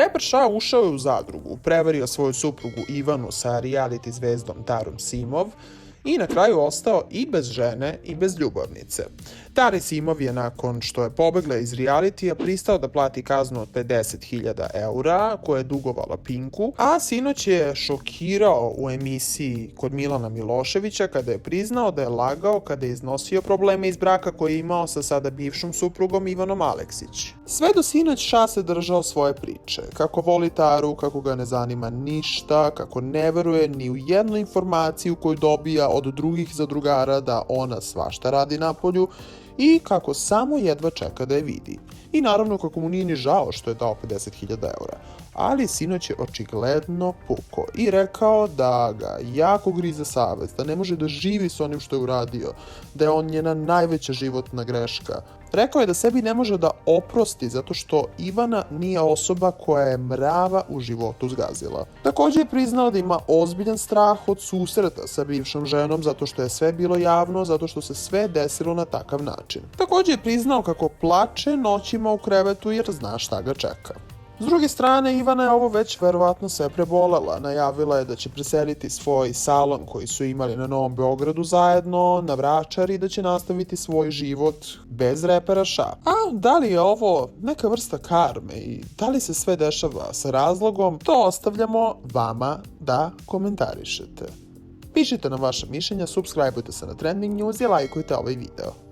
Reper Ša ušao je u zadrugu, prevario svoju suprugu Ivanu sa reality zvezdom Tarom Simov i na kraju ostao i bez žene i bez ljubavnice. Tara Simov je nakon što je pobegla iz realitija pristao da plati kaznu od 50.000 eura koje je dugovala Pinku, a sinoć je šokirao u emisiji kod Milana Miloševića kada je priznao da je lagao kada je iznosio probleme iz braka koje je imao sa sada bivšom suprugom Ivanom Aleksić. Sve do sinoć Ša se držao svoje priče, kako voli Taru, kako ga ne zanima ništa, kako ne veruje ni u jednu informaciju koju dobija od drugih zadrugara da ona svašta radi napolju i kako samo jedva čeka da je vidi. I naravno kako mu nije ni žao što je dao 50.000 eura. Ali sinoć je očigledno puko i rekao da ga jako grize savest, da ne može da živi s onim što je uradio, da je on njena najveća životna greška. Rekao je da sebi ne može da oprosti zato što Ivana nije osoba koja je mrava u životu zgazila. Također je priznao da ima ozbiljan strah od susreta sa bivšom ženom zato što je sve bilo javno, zato što se sve desilo na takav način. Također je priznao kako plače noćima u krevetu jer zna šta ga čeka. S druge strane, Ivana je ovo već verovatno sve prebolela. Najavila je da će preseliti svoj salon koji su imali na Novom Beogradu zajedno na Vračar i da će nastaviti svoj život bez repera Ša. A da li je ovo neka vrsta karme i da li se sve dešava sa razlogom, to ostavljamo vama da komentarišete. Pišite nam vaše mišljenja, subscribeujte se na Trending News i lajkujte ovaj video.